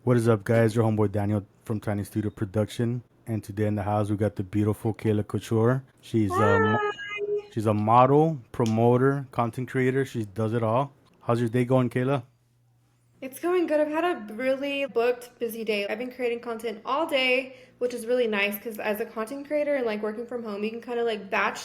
What is up, guys? Your homeboy Daniel from Tiny Studio Production, and today in the house we got the beautiful Kayla Couture. Hi. She's a model, promoter, content creator. She does it all. How's your day going, Kayla? It's going good. I've had a really booked, busy day. I've been creating content all day, which is really nice because as a content creator and like working from home, you can kind of like batch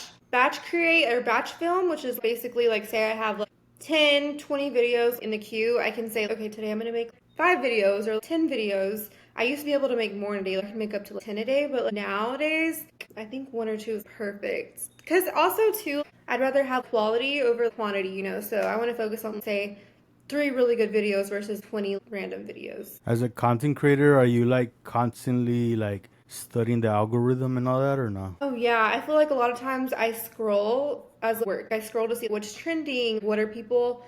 create or batch film, which is basically like say I have like 10, 20 videos in the queue. I can say, okay, today I'm going to make 5 videos or 10 videos. I used to be able to make more in a day, like make up to like 10 a day, but like, nowadays I think one or two is perfect. Because also too, I'd rather have quality over quantity, so I want to focus on say three really good videos versus 20 random videos. As a content creator, are you like constantly like studying the algorithm and all that, or no? Oh yeah, I feel like a lot of times I scroll as work. I scroll to see what's trending, what are people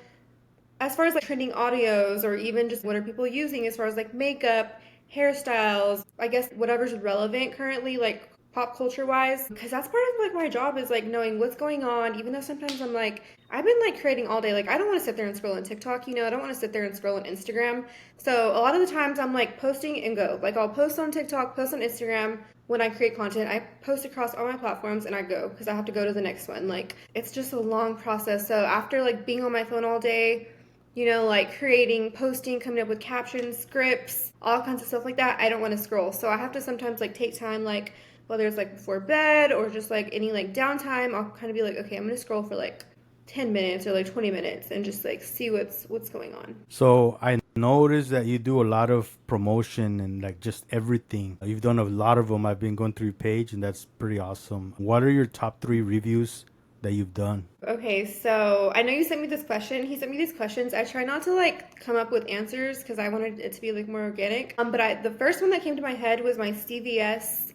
as far as like trending audios or even just what are people using as far as like makeup, hairstyles, I guess whatever's relevant currently, like pop culture wise. Because that's part of like my job is like knowing what's going on, even though sometimes I'm like, I've been like creating all day. Like I don't want to sit there and scroll on TikTok, I don't want to sit there and scroll on Instagram. So a lot of the times I'm like posting and go. Like I'll post on TikTok, post on Instagram. When I create content, I post across all my platforms and I go because I have to go to the next one. Like it's just a long process. So after like being on my phone all day, like creating, posting, coming up with captions, scripts, all kinds of stuff like that. I don't want to scroll. So I have to sometimes like take time, like whether it's like before bed or just like any like downtime, I'll kind of be like, okay, I'm gonna scroll for like 10 minutes or like 20 minutes and just like see what's going on. So I noticed that you do a lot of promotion and like just everything. You've done a lot of them. I've been going through your page, and that's pretty awesome. What are your top three reviews that you've done? Okay, so I know you sent me this question. He sent me these questions. I try not to like come up with answers because I wanted it to be like more organic. But the first one that came to my head was my CVS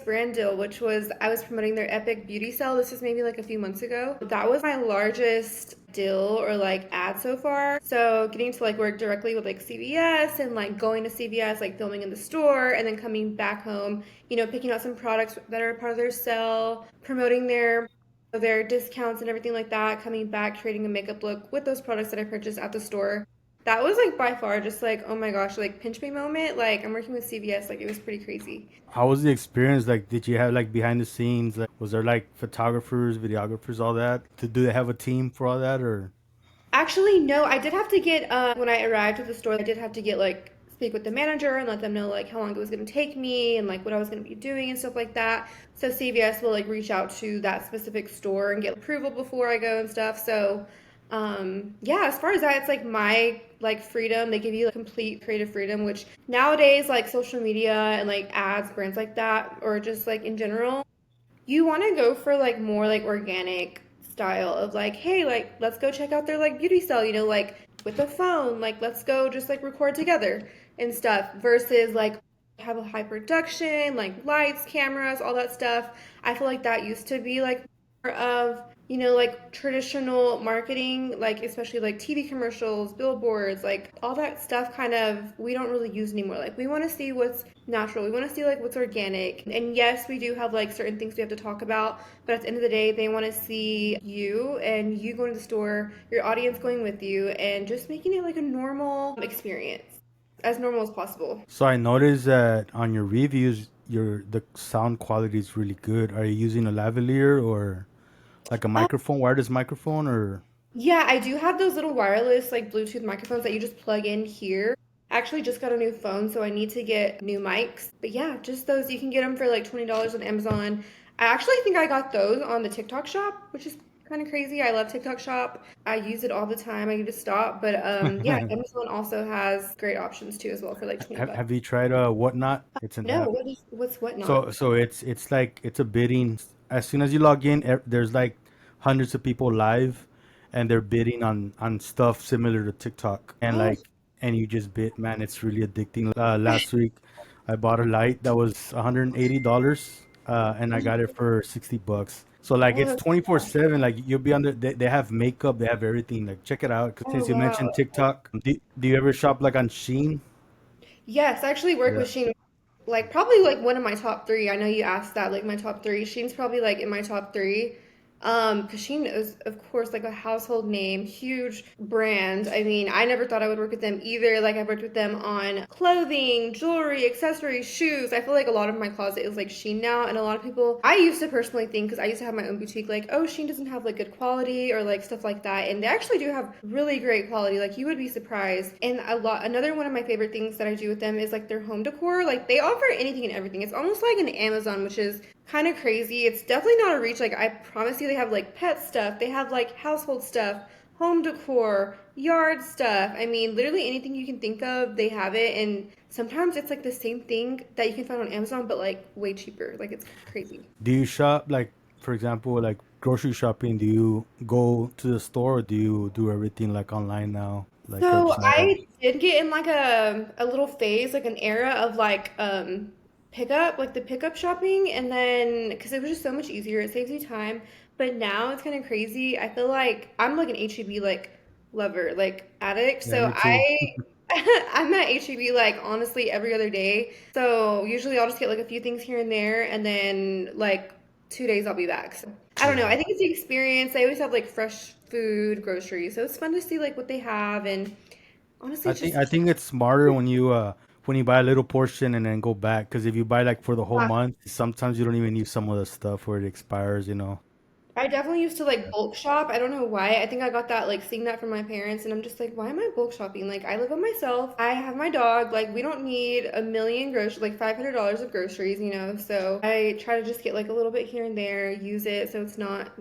brand deal, which was I was promoting their Epic Beauty Sale. This was maybe like a few months ago. That was my largest deal or like ad so far. So getting to like work directly with like CVS and like going to CVS, like filming in the store and then coming back home, picking out some products that are part of their sale, promoting their discounts and everything like that, coming back, creating a makeup look with those products that I purchased at the store. That was like by far just like, oh my gosh, like pinch me moment. Like I'm working with CVS, like it was pretty crazy. How was the experience? Like, did you have like behind the scenes? Like, was there like photographers, videographers, all that? Do they have a team for all that, or? Actually, no, I did have to get when I arrived at the store, I did have to get like speak with the manager and let them know like how long it was going to take me and like what I was going to be doing and stuff like that. So CVS will like reach out to that specific store and get approval before I go and stuff. So yeah, as far as that, it's like my like freedom. They give you like, complete creative freedom, which nowadays like social media and like ads, brands like that, or just like in general, you want to go for like more like organic style of like, hey, like let's go check out their like beauty style, like with a phone, like let's go just like record together and stuff versus like have a high production, like lights, cameras, all that stuff. I feel like that used to be like more of, like traditional marketing, like especially like TV commercials, billboards, like all that stuff kind of we don't really use anymore. Like we want to see what's natural. We want to see like what's organic. And yes, we do have like certain things we have to talk about, but at the end of the day, they want to see you and you going to the store, your audience going with you, and just making it like a normal experience, as normal as possible. So I noticed that on your reviews, the sound quality is really good. Are you using a lavalier or like a microphone, wireless microphone, or? Yeah, I do have those little wireless like Bluetooth microphones that you just plug in here. I actually just got a new phone, so I need to get new mics. But yeah, just those. You can get them for like $20 on Amazon. I actually think I got those on the TikTok shop, which is kind of crazy. I love TikTok shop. I use it all the time. I need to stop. But yeah, Amazon also has great options too as well for like 20 bucks. Have you tried Whatnot? It's an No, app. what's whatnot? So it's like it's a bidding. As soon as you log in, there's like hundreds of people live, and they're bidding on stuff similar to TikTok, and Oh, you just bid. Man, it's really addicting. Last week, I bought a light that was $180, and I got it for $60. So like oh, it's that's, 24/7. Like you'll be on they have makeup, they have everything. Like check it out. 'Cause oh since you mentioned wow. TikTok, do you ever shop like on Sheen? Yes, I actually work Yeah. with Shein. Like probably like one of my top three. I know you asked that, like my top three. Shein's probably like in my top three. Because Shein is, of course, like a household name, huge brand. I mean, I never thought I would work with them either. Like, I've worked with them on clothing, jewelry, accessories, shoes. I feel like a lot of my closet is like Shein now, and a lot of people, I used to personally think, because I used to have my own boutique, like, oh, Shein doesn't have like good quality or like stuff like that, and they actually do have really great quality. Like, you would be surprised. And another one of my favorite things that I do with them is like their home decor. Like, they offer anything and everything. It's almost like an Amazon, which is kind of crazy. It's definitely not a reach. Like, I promise you, they have like pet stuff, they have like household stuff, home decor, yard stuff. I mean, literally anything you can think of, they have it. And sometimes it's like the same thing that you can find on Amazon, but like way cheaper. Like, it's crazy. Do you shop like, for example, like grocery shopping? Do you go to the store or do you do everything like online now, like So curbside? I did get in like a little phase, like an era of like pickup, like the pickup shopping, and then because it was just so much easier, it saves you time. But now it's kind of crazy. I feel like I'm like an HEB like lover, like addict. Yeah, So me too. I I'm at HEB like honestly every other day. So usually I'll just get like a few things here and there, and then like 2 days I'll be back. So I don't know. Yeah. I think it's the experience. They always have like fresh food, groceries, so it's fun to see like what they have. And honestly, I it's think just I think it's smarter when you buy a little portion and then go back, because if you buy like for the whole yeah. month, sometimes you don't even use some of the stuff where it expires, you know. I definitely used to like bulk shop. I don't know why. I think I got that like seeing that from my parents, and I'm just like, why am I bulk shopping? Like, I live by myself. I have my dog. Like, we don't need a million groceries, like $500 of groceries, you know. So I try to just get like a little bit here and there, use it so it's not,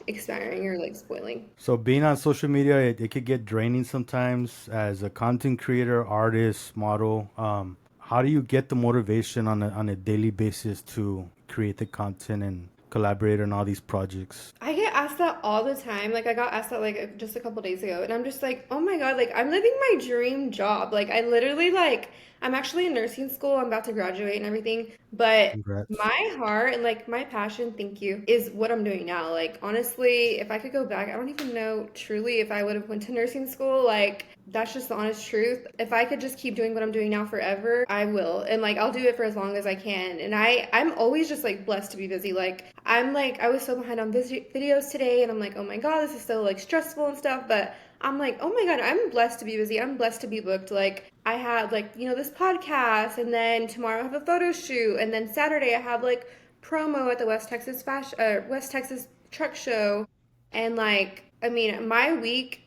expiring or like spoiling. So being on social media, it could get draining sometimes as a content creator, artist, model. How do you get the motivation on a daily basis to create the content and collaborate on all these projects? I get asked that all the time. Like, I got asked that like just a couple days ago, and I'm just like, oh my God, like I'm living my dream job. Like, I literally like I'm actually in nursing school. I'm about to graduate and everything, but Congrats. my heart and like my passion, thank you, is what I'm doing now. Like, honestly, if I could go back, I don't even know truly if I would have went to nursing school. Like, that's just the honest truth. If I could just keep doing what I'm doing now forever, I will. And like I'll do it for as long as I can. And I'm always just like blessed to be busy. Like, I'm like I was so behind on videos today, and I'm like, "Oh my God, this is so like stressful and stuff." But I'm like, "Oh my God, I'm blessed to be busy. I'm blessed to be booked." Like, I had like, this podcast, and then tomorrow I have a photo shoot, and then Saturday I have like promo at the West Texas Truck Show. And like, I mean, my weeks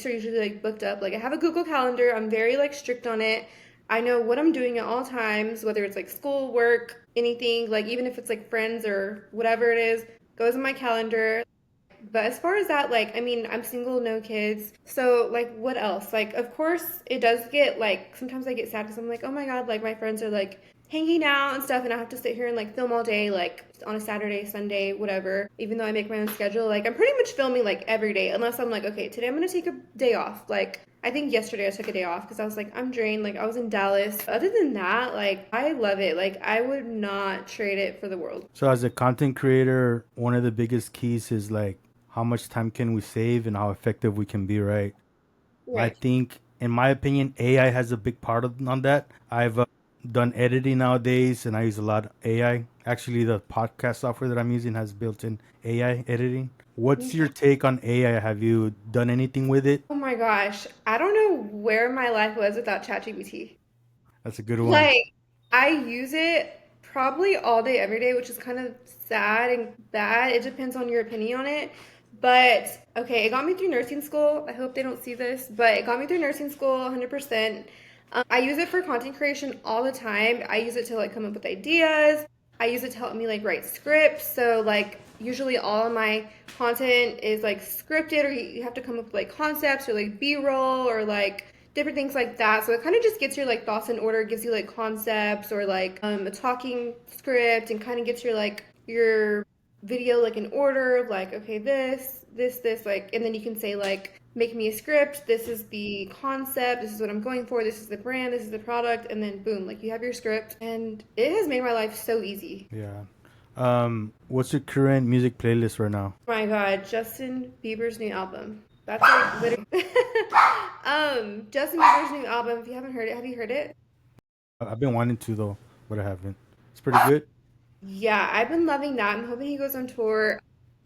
are usually like booked up. Like, I have a Google Calendar. I'm very like strict on it. I know what I'm doing at all times, whether it's like school, work, anything, like even if it's like friends or whatever it is, goes in my calendar. But as far as that, like, I mean, I'm single, no kids. So, like, what else? Like, of course, it does get, like, sometimes I get sad because I'm like, oh my God, like, my friends are, like, hanging out and stuff, and I have to sit here and, like, film all day, like, on a Saturday, Sunday, whatever. Even though I make my own schedule, like, I'm pretty much filming, like, every day, unless I'm like, okay, today I'm gonna take a day off. Like, I think yesterday I took a day off because I was like, I'm drained. Like, I was in Dallas. Other than that, like, I love it. Like, I would not trade it for the world. So as a content creator, one of the biggest keys is like how much time can we save and how effective we can be, right? I Right. think, in my opinion, AI has a big part on that. I've done editing nowadays, and I use a lot of AI. Actually, the podcast software that I'm using has built-in AI editing. What's your take on AI? Have you done anything with it? Oh my gosh, I don't know where my life was without ChatGPT. That's a good one. Like, I use it probably all day, every day, which is kind of sad and bad. It depends on your opinion on it. But okay, it got me through nursing school. I hope they don't see this, but it got me through nursing school 100%. I use it for content creation all the time. I use it to like come up with ideas. I use it to help me like write scripts. So like usually all of my content is like scripted, or you have to come up with like concepts or like B-roll or like different things like that. So it kind of just gets your like thoughts in order, gives you like concepts or like a talking script, and kind of gets your like your video like in order of like, okay, this, like, and then you can say like, make me a script. This is the concept. This is what I'm going for. This is the brand. This is the product. And then boom, like you have your script, and it has made my life so easy. Yeah. What's your current music playlist right now? Oh my God, Justin Bieber's new album. That's like literally Justin Bieber's new album. If you haven't heard it, have you heard it? I've been wanting to though, but I haven't. It's pretty good. Yeah, I've been loving that. I'm hoping he goes on tour.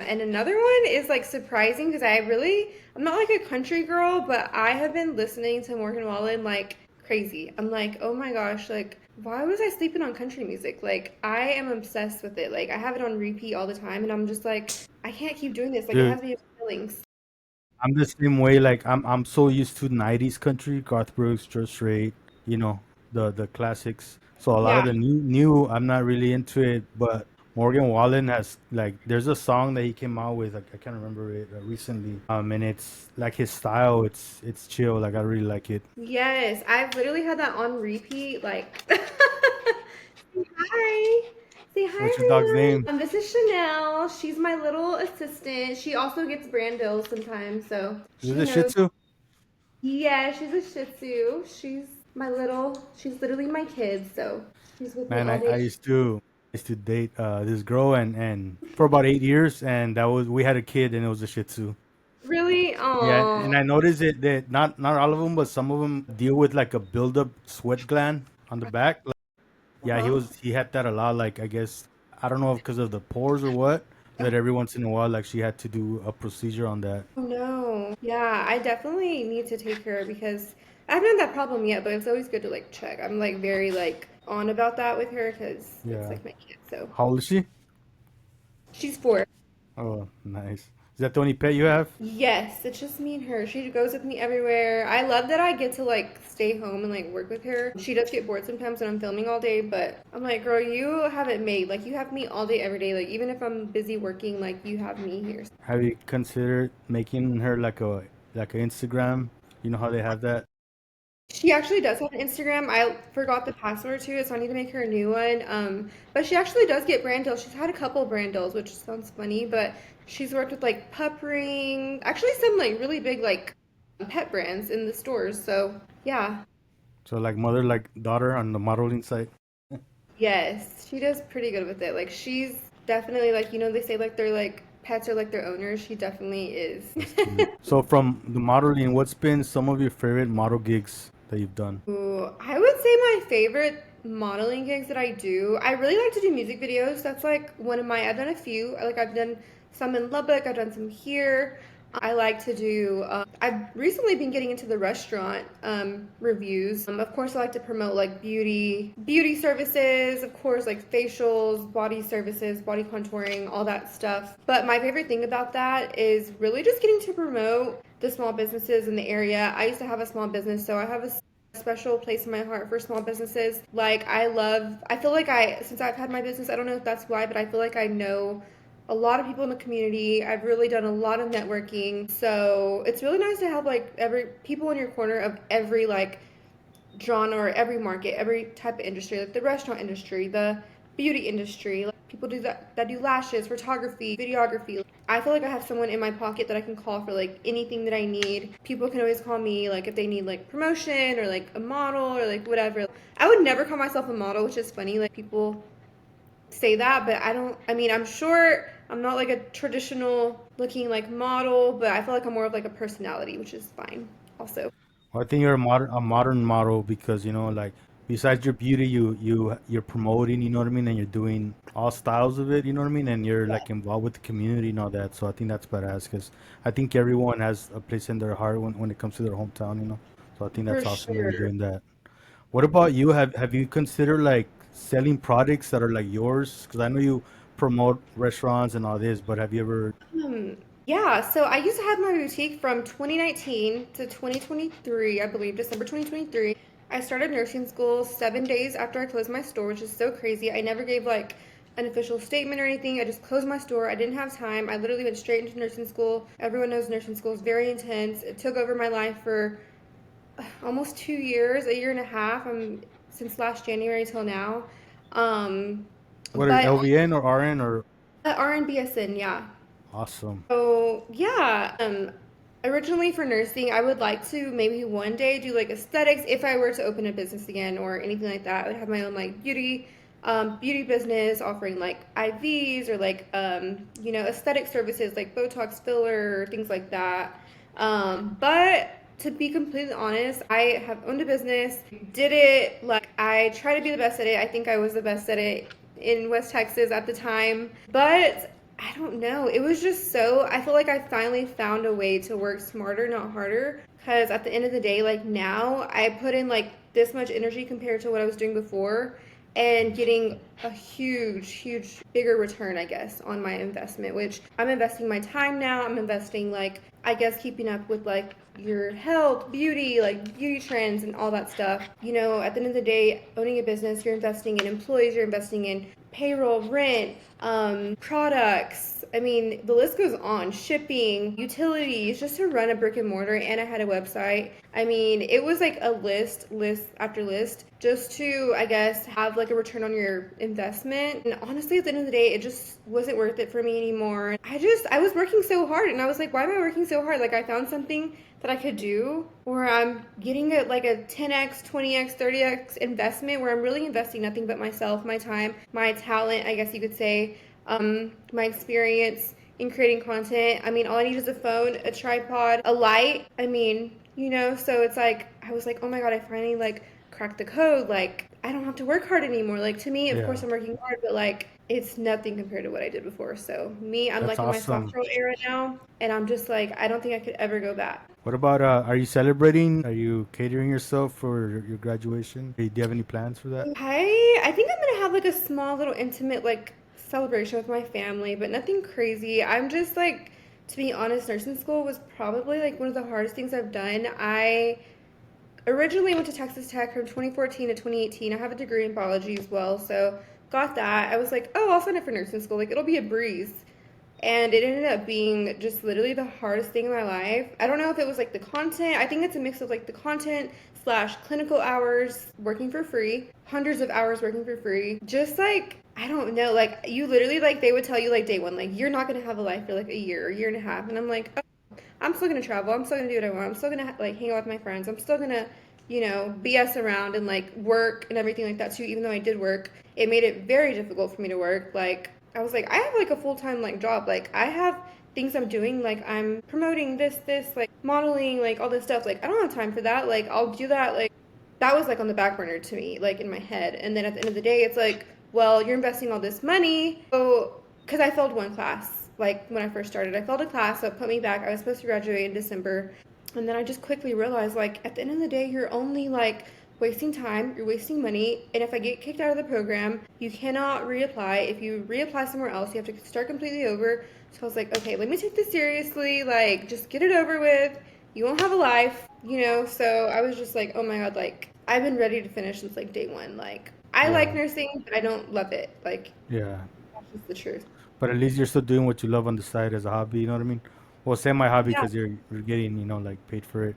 And another one is like surprising because I'm not like a country girl, but I have been listening to Morgan Wallen like crazy. I'm like, oh my gosh, like, why was I sleeping on country music? Like, I am obsessed with it. Like, I have it on repeat all the time, and I'm just like, I can't keep doing this. Like, it Dude, has me feelings. I'm the same way. Like I'm so used to '90s country, Garth Brooks, George Strait, you know, the classics. So a lot Yeah. of the new I'm not really into it. But Morgan Wallen has like there's a song that he came out with. Like, I can't remember it recently. And it's like his style. It's chill. Like I really like it. Yes, I've literally had that on repeat. Like, say hi. Say hi, What's your dog's everyone. name? This is Chanel. She's my little assistant. She also gets brand deals sometimes, so Is it she a Shih knows. Tzu? Yeah, she's a Shih Tzu. She's literally my kid, so she's with me Man, all I day. used to date this girl and for about 8 years, and that was we had a kid, and it was a Shih Tzu. Really? Yeah, Oh, and I noticed it that not all of them, but some of them deal with like a buildup sweat gland on the back. Like, yeah, huh? he had that a lot. Like I guess I don't know if because of the pores or what. That every once in a while, like she had to do a procedure on that. Oh no. Yeah, I definitely need to take her because I haven't had that problem yet, but it's always good to like check. I'm like very like on about that with her because it's Yeah. like my kid. So How old is she? she's 4. Oh, nice. Is that the only pet you have? Yes, it's just me and her. She goes with me everywhere. I love that I get to like stay home and like work with her. She does get bored sometimes when I'm filming all day, but I'm like, girl, you have it made. Like you have me all day every day. Like even if I'm busy working, like you have me here. Have you considered making her like a Instagram? You know how they have that? She actually does have an Instagram. I forgot the password to it, so I need to make her a new one. But she actually does get brand deals. She's had a couple brand deals, which sounds funny, but she's worked with like Pup Ring, actually some like really big like pet brands in the stores. So yeah, So like mother like daughter on the modeling site. yes, she does pretty good with it. Like she's definitely like they say like they're like pets are like their owners. She definitely is. That's cute. So from the modeling, what's been some of your favorite model gigs that you've done? Ooh, I would say my favorite modeling gigs that I do. I really like to do music videos. That's like one of my. I've done a few. I've done some in Lubbock. I've done some here. I like to do. I've recently been getting into the restaurant reviews. Of course, I like to promote like beauty services. Of course, like facials, body services, body contouring, all that stuff. But my favorite thing about that is really just getting to promote the small businesses in the area. I used to have a small business, so I have a special place in my heart for small businesses. Like I feel like since I've had my business, I don't know if that's why, but I feel like I know a lot of people in the community. I've really done a lot of networking. So it's really nice to have like every people in your corner of every like genre, every market, every type of industry, like the restaurant industry, the beauty industry, like people that do lashes, photography, videography. I feel like I have someone in my pocket that I can call for like anything that I need. People can always call me like if they need like promotion or like a model or like whatever. I would never call myself a model, which is funny. Like people say that, but I don't. I mean, I'm sure I'm not like a traditional looking like model, but I feel like I'm more of like a personality, which is fine also. Well, I think you're a modern model because like besides your beauty, you're promoting. You know what I mean, and you're doing all styles of it. You know what I mean, and you're like involved with the community and all that. So I think that's badass because I think everyone has a place in their heart when it comes to their hometown. So I think For that's awesome that you're sure. doing that. What about you? Have you considered like selling products that are like yours? Because I know you promote restaurants and all this, but have you ever? Um, yeah, so I used to have my boutique from 2019 to 2023, I believe, December 2023. I started nursing school 7 days after I closed my store, which is so crazy. I never gave like an official statement or anything. I just closed my store. I didn't have time. I literally went straight into nursing school. Everyone knows nursing school is very intense. It took over my life for almost 2 years, a year and a half. Since last January till now. Um, What are you, but LVN or RN or RN yeah. awesome? So yeah, originally for nursing, I would like to maybe one day do like aesthetics if I were to open a business again or anything like that. I would have my own like beauty business offering like IVs or like aesthetic services like Botox filler, things like that. But to be completely honest, I have owned a business, did it like I try to be the best at it. I think I was the best at it in West Texas at the time, but I don't know. It was just so, I feel like I finally found a way to work smarter, not harder. Because at the end of the day, like now, I put in like this much energy compared to what I was doing before and getting a huge, bigger return, I guess, on my investment, which I'm investing my time now. I'm investing, like, I guess, keeping up with like your health, beauty, like beauty trends and all that stuff. You know, at the end of the day, owning a business, you're investing in employees, you're investing in payroll, rent, products. I mean, the list goes on. Shipping, utilities, just to run a brick and mortar, and I had a website. I mean, it was like a list after list, just to, I guess, have like a return on your investment. And honestly, at the end of the day, it just wasn't worth it for me anymore. I was working so hard, and I was like, why am I working so hard? Like, I found something that I could do where I'm getting like a 10x, 20x, 30x investment where I'm really investing nothing but myself, my time, my talent, I guess you could say, my experience in creating content. I mean, all I need is a phone, a tripod, a light. I mean, you know, so it's like, I was like, oh my God, I finally like cracked the code. Like, I don't have to work hard anymore. Like, to me, of Yeah, course, I'm working hard, but like, it's nothing compared to what I did before. So, me, I'm that's like in my soft awesome. girl era now, and I'm just like, I don't think I could ever go back. What about are you celebrating? Are you catering yourself for your graduation? Do you have any plans for that? I think I'm gonna have like a small little intimate like celebration with my family, but nothing crazy. I'm just like, to be honest, nursing school was probably like one of the hardest things I've done. I originally went to Texas Tech from 2014 to 2018. I have a degree in biology as well, so got that. I was like, oh, I'll sign up for nursing school. Like it'll be a breeze. And it ended up being just literally the hardest thing in my life. I don't know if it was like the content. I think it's a mix of like the content slash clinical hours working for free, hundreds of hours working for free. Just like, I don't know, like you literally like they would tell you like day one, like you're not gonna have a life for like a year and a half. And I'm like, oh, I'm still gonna travel. I'm still gonna do what I want. I'm still gonna like hang out with my friends. I'm still gonna, you know, BS around and like work and everything like that too. Even though I did work, it made it very difficult for me to work. Like I was like, I have like a full time like job. Like I have things I'm doing. Like I'm promoting this, like modeling, like all this stuff. Like I don't have time for that. Like I'll do that. Like that was like on the back burner to me, like in my head. And then at the end of the day, it's like, well, you're investing all this money. So, because I failed one class, like when I first started, I failed a class, so it put me back. I was supposed to graduate in December. And then I just quickly realized, like, at the end of the day, you're only like wasting time, you're wasting money. And if I get kicked out of the program, you cannot reapply. If you reapply somewhere else, you have to start completely over. So I was like, okay, let me take this seriously. Like, just get it over with. You won't have a life, you know? So I was just like, oh my God, like, I've been ready to finish since like day one. Like, I like Yeah, nursing, but I don't love it. Like, yeah. that's just the truth. But at least you're still doing what you love on the side as a hobby. You know what I mean? Well, semi hobby Yeah, because you're getting like paid for it.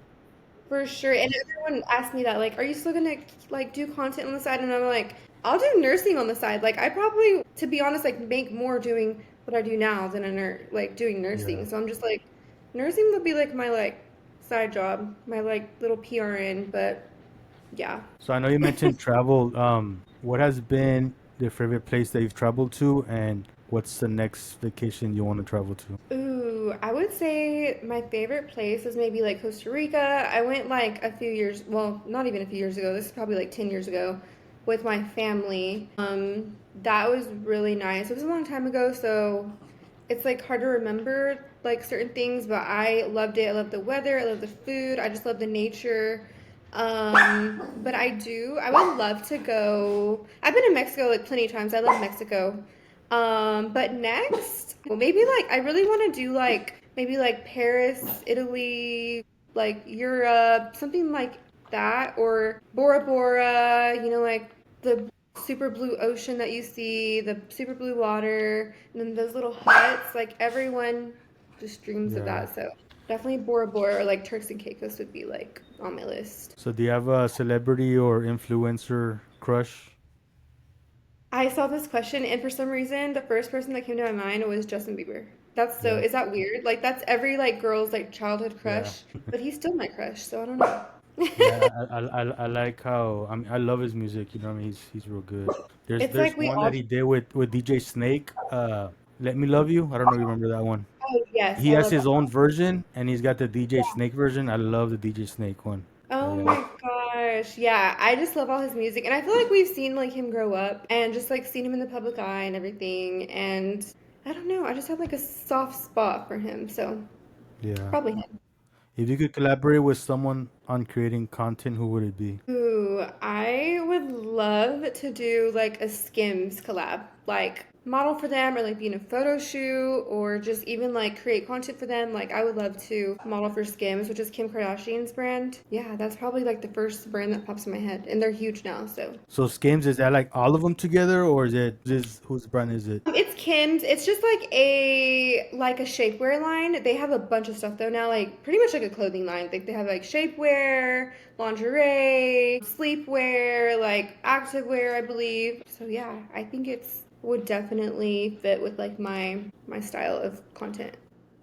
for sure. And everyone asked me that, like, are you still gonna like do content on the side? And I'm like, I'll do nursing on the side. Like, I probably, to be honest, like make more doing what I do now than like doing Yeah. nursing. So I'm just like, nursing will be like my like side job, my like little PRN. But yeah. So I know you mentioned travel. What has been the favorite place that you've traveled to, and what's the next vacation you want to travel to? Ooh, I would say my favorite place is maybe like Costa Rica. I went like a few years, well, not even a few years ago. This is probably like 10 years ago with my family. That was really nice. It was a long time ago, so it's like hard to remember like certain things, but I loved it. I love the weather, I love the food, I just love the nature. But I would love to go. I've been to Mexico like plenty of times. I love Mexico. But next, well, maybe like I really want to do like maybe like Paris, Italy, like Europe, something like that, or Bora Bora, you know, like the super blue ocean that you see, the super blue water, and then those little huts. Like everyone just dreams of Yeah. that. So definitely Bora Bora or like Turks and Caicos would be like on my list. So do you have a celebrity or influencer crush? I saw this question, and for some reason, the first person that came to my mind was Justin Bieber. That's so, Yeah. is that weird? Like, that's every, like, girl's, like, childhood Yeah. crush, but he's still my crush, so I don't know. Yeah, I like how I love his music. You know, what I mean, he's real good. It's There's like we one all that he just, did with DJ Snake. Let Me Love You. I don't know if you remember that one. oh, yes, He I has love his that own song. version, and he's got the DJ Yeah. Snake version. I love the DJ Snake one. So Oh yeah, my gosh. Yeah, I just love all his music. And I feel like we've seen, like, him grow up and just, like, seen him in the public eye and everything. And I don't know. I just have like a soft spot for him, so Yeah. probably him. If you could collaborate with someone on creating content, who would it be? Ooh, I would love to do like a Skims collab, like model for them or like be in a photo shoot or just even like create content for them. Like I would love to model for Skims, which is Kim Kardashian's brand. Yeah, that's probably like the first brand that pops in my head, and they're huge now, so. So Skims, is that like all of them together, or is it this whose brand is it? It's Kim's. It's just like a shapewear line. They have a bunch of stuff though now, like pretty much like a clothing line. Like they have like shapewear, lingerie, sleepwear, like activewear, I believe. So yeah, I think it's would definitely fit with like my style of content.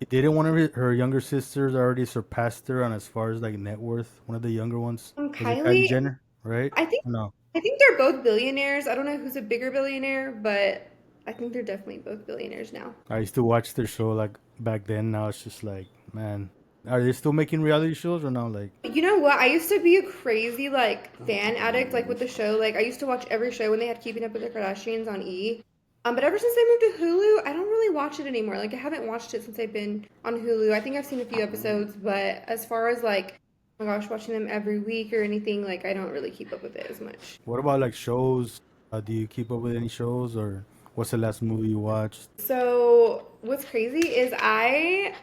Didn't one of her younger sisters already surpassed her on as far as like net worth? One of the younger ones, was it Kylie Kylie, Jenner, right? I think No, I think they're both billionaires. I don't know who's a bigger billionaire, but I think they're definitely both billionaires now. I used to watch their show like back then. Now it's just like, man, are they still making reality shows or now? Like, You know what? I used to be a crazy like fan addict like with the show. Like I used to watch every show when they had Keeping Up with the Kardashians on E. But ever since I moved to Hulu, I don't really watch it anymore. Like I haven't watched it since I've been on Hulu. I think I've seen a few episodes, but as far as like, oh my gosh, watching them every week or anything, like I don't really keep up with it as much. what about like shows? Do you keep up with any shows, or what's the last movie you watched? So what's crazy is I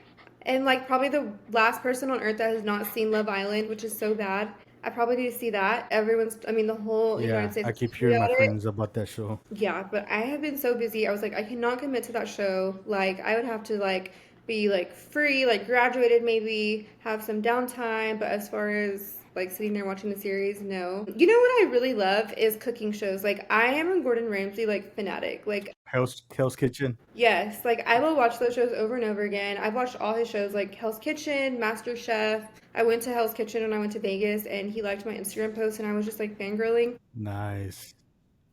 am like probably the last person on earth that has not seen Love Island, which is so bad. I probably need to see that. I mean, the whole United Yeah, States I is keep talking hearing my about it. friends about that show. Yeah, but I have been so busy. I was like, I cannot commit to that show. Like, I would have to like be like free, like graduated, maybe have some downtime. But as far as like sitting there watching the series, no. You know what I really love is cooking shows. Like, I am a Gordon Ramsay like fanatic. Like, Hell's Kitchen. yes, like I will watch those shows over and over again. I've watched all his shows, like Hell's Kitchen, Master Chef. I went to Hell's Kitchen when I went to Vegas, and he liked my Instagram post, and I was just like fangirling. Nice.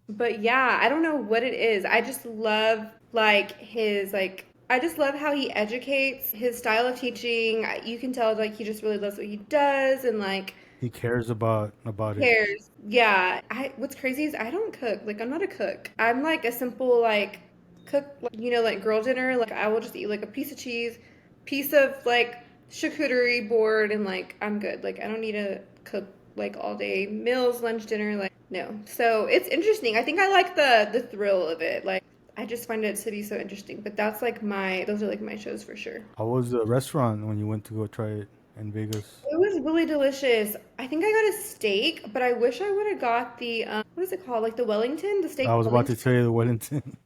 But yeah, I don't know what it is. I just love like his like I just love how he educates, his style of teaching. You can tell like he just really loves what he does and like He cares about it. cares. Yeah. I what's crazy is I don't cook. Like I'm not a cook. I'm like a simple like cook, like, like girl dinner. Like I will just eat like a piece of cheese, piece of like charcuterie board, and like I'm good. Like I don't need to cook like all day meals, lunch, dinner. Like no. So it's interesting. I think I like the thrill of it. Like I just find it to be so interesting. But that's like my those are like my shows for sure. How was the restaurant when you went to go try it in Vegas? It was really delicious. I think I got a steak, but I wish I would have got the what is it called? Like the Wellington, the steak I was about to Wellington. tell you the Wellington.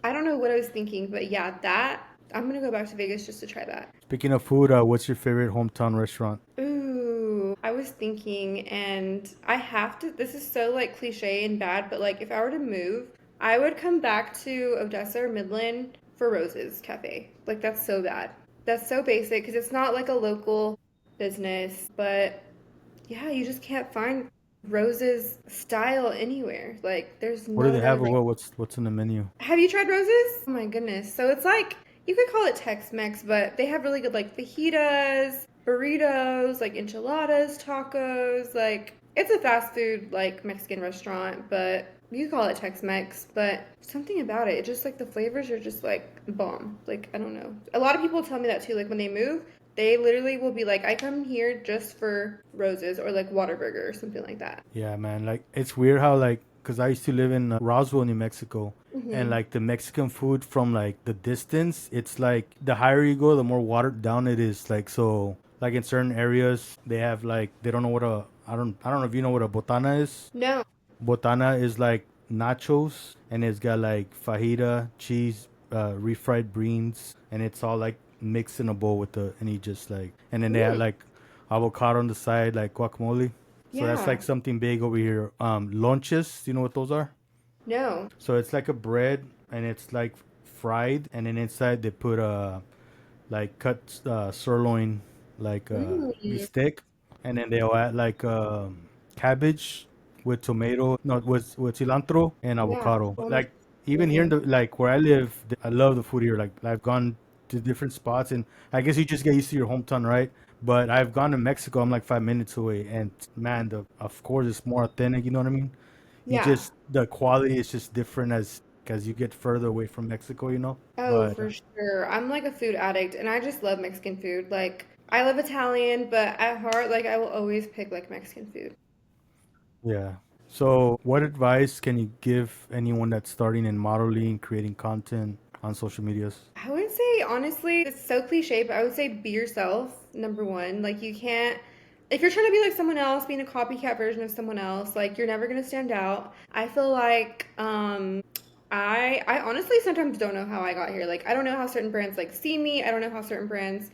I don't know what I was thinking, but yeah, that I'm gonna go back to Vegas just to try that. Speaking of food, what's your favorite hometown restaurant? Ooh, I was thinking, and I have to. This is so like cliche and bad, but like if I were to move, I would come back to Odessa or Midland for Rose's Cafe. Like that's so bad. That's so basic because it's not like a local business, but yeah, you just can't find Rose's style anywhere. Like there's What do no they other have, or like. what's in the menu? Have you tried Rose's? Oh my goodness. So it's like you could call it Tex-Mex, but they have really good like fajitas, burritos, like enchiladas, tacos. Like it's a fast food like Mexican restaurant, but you could call it Tex-Mex. But something about it, it just like the flavors are just like bomb. Like I don't know. A lot of people tell me that too. Like when they move, they literally will be like, I come here just for Rose's or like Whataburger or something like that. Yeah, man. Like it's weird how like because I used to live in Roswell, New Mexico, and Hmm. like the Mexican food from like the distance, it's like the higher you go, the more watered down it is. Like so, like in certain areas, they have like they don't know what a I don't know if you know what a botana is. No. Botana is like nachos, and it's got like fajita, cheese, refried beans, and it's all like mixed in a bowl with the, and you just like, and then they have Mm, like avocado on the side, like guacamole. So that's yeah. like something big over here. Lonches, you know what those are? No. So it's like a bread, and it's like fried, and then inside they put like cut sirloin, like Mm, bistec, and then they'll add like cabbage with tomato, no, with cilantro and yeah. avocado. Oh my, Like even here in amazing. the like where I live, I love the food here. Like I've gone to different spots, and I guess you just get used to your hometown, right? But I've gone to Mexico. I'm like 5 minutes away, and man, the of course it's more authentic. You know what I mean? You Yeah. just the quality is just different as as you get further away from Mexico, you know. Oh, But for sure. I'm like a food addict and I just love Mexican food. Like I love Italian, but at heart, like I will always pick like Mexican food. yeah. So, what advice can you give anyone that's starting in modeling, creating content on social medias? I would say honestly, it's so cliche, but I would say be yourself, number one. Like you can't if you're trying to be like someone else, being a copycat version of someone else, like you're never gonna stand out. I feel like I honestly sometimes don't know how I got here. Like I don't know how certain brands like see me. I don't know how certain brands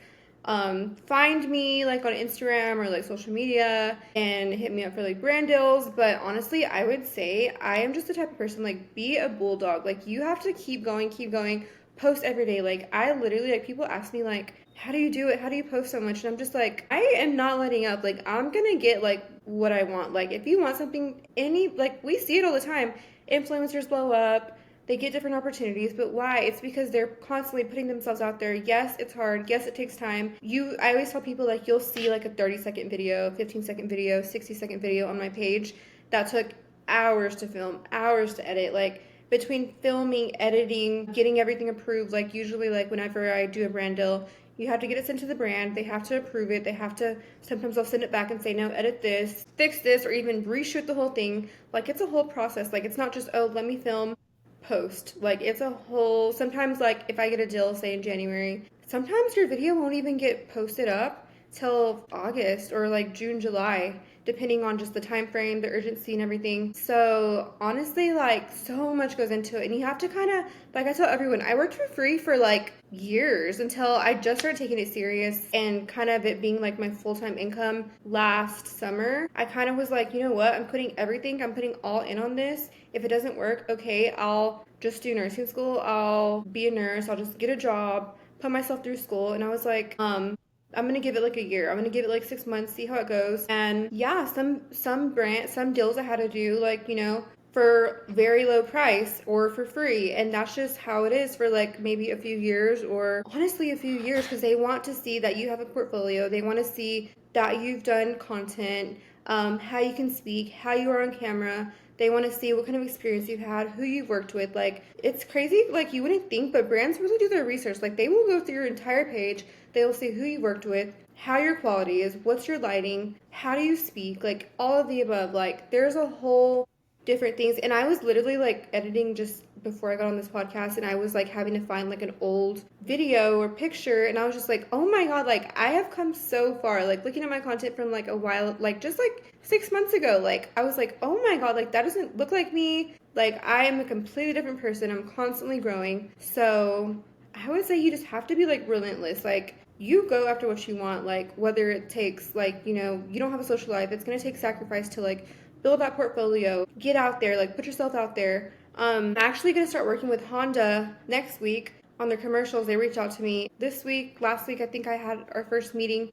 find me like on Instagram or like social media and hit me up for like brand deals. But honestly, I would say I am just the type of person like be a bulldog. Like you have to keep going, post every day. Like I literally like people ask me like how do you do it? How do you post so much? And I'm just like, I am not letting up. Like I'm gonna get like what I want. Like if you want something, any like we see it all the time. Influencers blow up, they get different opportunities, but why? It's because they're constantly putting themselves out there. Yes, it's hard. Yes, it takes time. I always tell people like you'll see like a 30-second video, 15-second video, 60-second video on my page that took hours to film, hours to edit. Like between filming, editing, getting everything approved, like usually like whenever I do a brand deal, you have to get it sent to the brand. They have to approve it. They have to, sometimes they'll send it back and say, no, edit this, fix this, or even reshoot the whole thing. Like it's a whole process. Like it's not just, oh, let me film, post. Like it's a whole, sometimes like if I get a deal, say in January, sometimes your video won't even get posted up till August or like June, July, depending on just the time frame, the urgency and everything. So honestly, like so much goes into it. And you have to kind of, like I tell everyone, I worked for free for like years until I just started taking it serious and kind of it being like my full-time income last summer. I kind of was like, you know what? I'm putting everything, I'm putting all in on this. If it doesn't work, okay, I'll just do nursing school. I'll be a nurse. I'll just get a job, put myself through school. And I was like, I'm gonna give it like a year. I'm gonna give it like 6 months, see how it goes. And yeah, some deals I had to do, like, you know, for very low price or for free. And that's just how it is for like maybe a few years or honestly a few years because they want to see that you have a portfolio. They want to see that you've done content, how you can speak, how you are on camera. They want to see what kind of experience you've had, who you've worked with. Like, it's crazy. Like, you wouldn't think, but brands really do their research. Like, they will go through your entire page. They will see who you worked with, how your quality is, what's your lighting, how do you speak, like, all of the above. Like, there's a whole different things. And I was literally like editing just before I got on this podcast and I was like having to find like an old video or picture and I was just like, oh my God, like I have come so far. Like looking at my content from like a while, like just like 6 months ago, like I was like, oh my God, like that doesn't look like me. Like I am a completely different person. I'm constantly growing. So I would say you just have to be like relentless. Like you go after what you want, like whether it takes like, you know, you don't have a social life, it's gonna take sacrifice to like build that portfolio, get out there, like put yourself out there. I'm actually gonna start working with Honda next week on their commercials. They reached out to me this week. Last week I think I had our first meeting.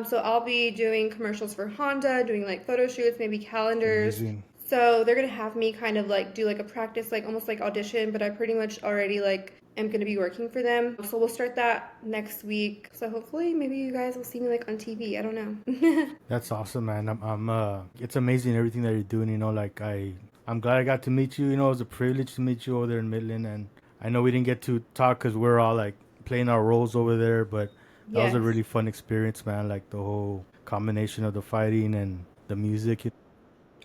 So I'll be doing commercials for Honda, doing like photo shoots, maybe calendars. Amazing. So they're gonna have me kind of like do like a practice, like almost like audition, but I pretty much already like am gonna be working for them. So we'll start that next week. So hopefully maybe you guys will see me like on TV. I don't know. That's awesome, man. It's amazing everything that you're doing. You know, I'm glad I got to meet you. You know, it was a privilege to meet you over there in Midland, and I know we didn't get to talk because we're all like playing our roles over there, but that was a Yes. really fun experience, man. Like the whole combination of the fighting and the music.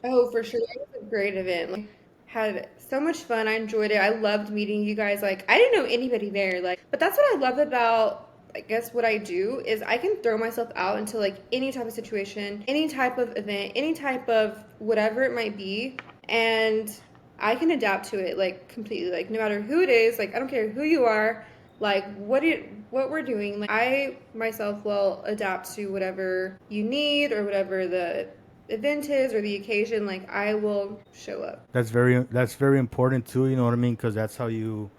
Oh, for sure. That was a great event. Like, had so much fun. I enjoyed it. I loved meeting you guys. Like, I didn't know anybody there. Like, but that's what I love about, I guess, what I do is I can throw myself out into like any type of situation, any type of event, any type of whatever it might be, and I can adapt to it like completely. Like, no matter who it is, like I don't care who you are, like what we're doing. Like, I myself will adapt to whatever you need or whatever the event is or the occasion, like I will show up. That's very important too. You know what I mean? Because that's how you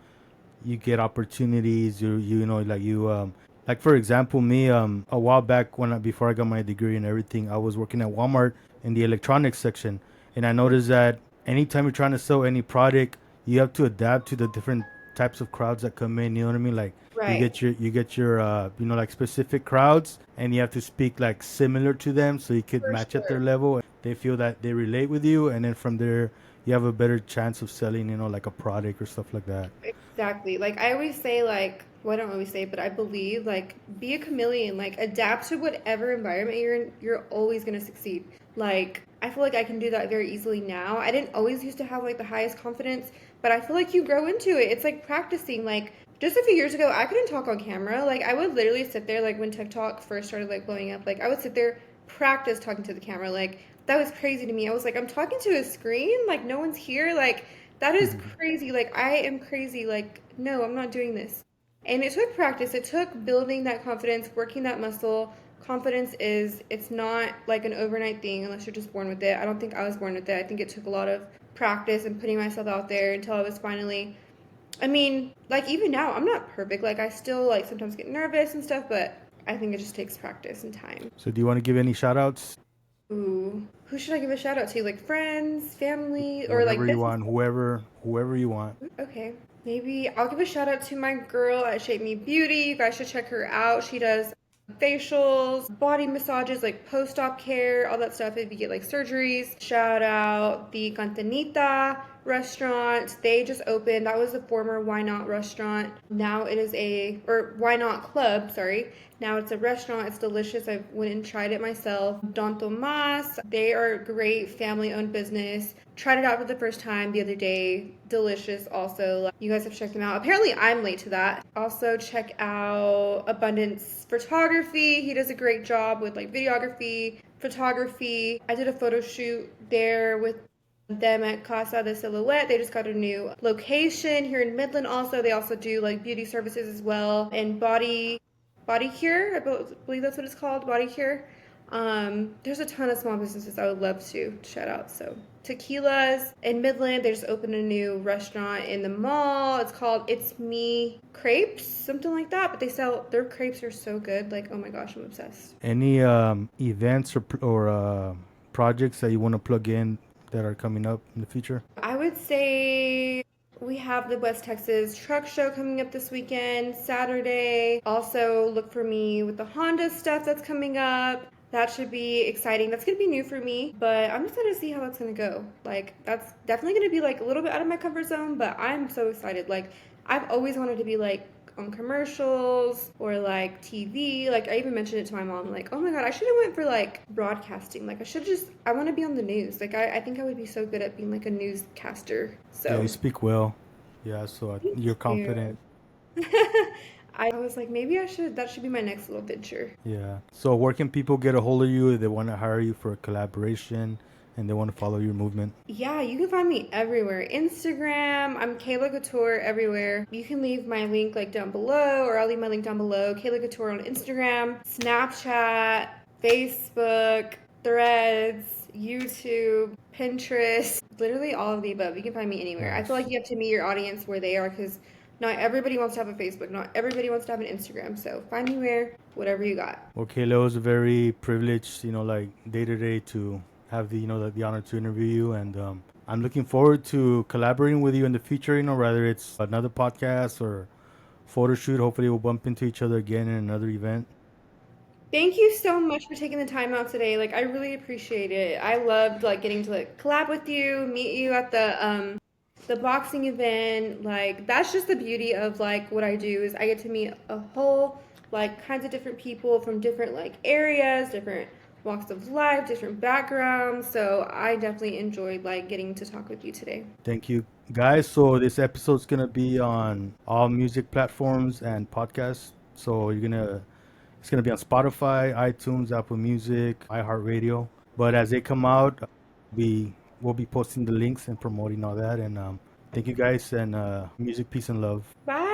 get opportunities. You know like you like for example me a while back before I got my degree and everything, I was working at Walmart in the electronics section, and I noticed that anytime you're trying to sell any product, you have to adapt to the different types of crowds that come in. You know what I mean? Like Right. you get your like specific crowds, and you have to speak like similar to them so you could For match at their sure. level. they feel that they relate with you, and then from there you have a better chance of selling, like a product or stuff like that. Exactly. Like I always say, like, well, I don't always say, but I believe, like, be a chameleon, like, adapt to whatever environment you're in, you're always gonna succeed. Like, I feel like I can do that very easily now. I didn't always used to have like the highest confidence, but I feel like you grow into it. It's like practicing. Like, just a few years ago, I couldn't talk on camera. Like, I would literally sit there, like, when TikTok first started, like, blowing up, like, I would sit there, practice talking to the camera. Like, that was crazy to me. I was like, I'm talking to a screen, like, no one's here. Like, that is crazy. Like, I am crazy. Like, no, I'm not doing this. And it took practice. It took building that confidence, working that muscle. Confidence is, it's not like an overnight thing unless you're just born with it. I don't think I was born with it. I think it took a lot of practice and putting myself out there until I was finally, I mean, like even now, I'm not perfect. Like I still like sometimes get nervous and stuff, but I think it just takes practice and time. So do you want to give any shout outs? Ooh, who should I give a shout out to? Like friends, family, or Whatever like you business? want, whoever you want. Okay. Maybe I'll give a shout out to my girl at Shape Me Beauty. You guys should check her out. She does facials, body massages, like post-op care, all that stuff if you get like surgeries. Shout out the Cantanita restaurant. They just opened. That was the former Why Not restaurant. Now it is or Why Not Club, sorry. Now it's a restaurant. It's delicious. I went and tried it myself. Don Tomas. They are a great family-owned business. Tried it out for the first time the other day. Delicious also. You guys have checked them out. Apparently I'm late to that. Also check out Abundance Photography. He does a great job with like videography, photography. I did a photo shoot there with them at Casa de Silhouette. They just got a new location here in Midland also. They also do like beauty services as well and body cure. I believe that's what it's called, body cure. There's a ton of small businesses I would love to shout out. So tequilas in Midland, they just opened a new restaurant in the mall. It's called It's Me Crepes, something like that. But their crepes are so good. Like, oh my gosh, I'm obsessed. Any events or projects that you want to plug in that are coming up in the future? I would say we have the West Texas Truck Show coming up this weekend, Saturday. Also, look for me with the Honda stuff that's coming up. That should be exciting. That's going to be new for me, but I'm excited to see how that's going to go. Like, that's definitely going to be like a little bit out of my comfort zone, but I'm so excited. Like, I've always wanted to be like on commercials or like TV. Like I even mentioned it to my mom, like, oh my god, I should have went for like broadcasting. Like I want to be on the news. Like I think I would be so good at being like a newscaster. Yeah, you So speak well. Yeah, so thank you're you. confident. I was like, maybe that should be my next little venture. Yeah. So where can people get a hold of you if they want to hire you for a collaboration and they want to follow your movement? Yeah, you can find me everywhere. Instagram, I'm Kayla Couture everywhere. You can leave my link like down below, or I'll leave my link down below. Kayla Couture on Instagram, Snapchat, Facebook, Threads, YouTube, Pinterest, literally all of the above. You can find me anywhere. I feel like Nice. you have to meet your audience where they are because not everybody wants to have a Facebook, not everybody wants to have an Instagram. So find me whatever you got. Okay, Leo, was very privileged, like day to day to have the honor to interview you, and I'm looking forward to collaborating with you in the future. Whether it's another podcast or photo shoot. Hopefully, we'll bump into each other again in another event. Thank you so much for taking the time out today. Like I really appreciate it. I loved like getting to like collab with you, meet you at the boxing event. Like that's just the beauty of like what I do is I get to meet a whole like kinds of different people from different like areas, different walks of life, different backgrounds. So I definitely enjoyed like getting to talk with you today. Thank you, guys. So this episode's gonna be on all music platforms and podcasts. So it's gonna be on Spotify, iTunes, Apple Music, iHeartRadio. But as they come out, we will be posting the links and promoting all that. And thank you guys, and music, peace, and love. Bye.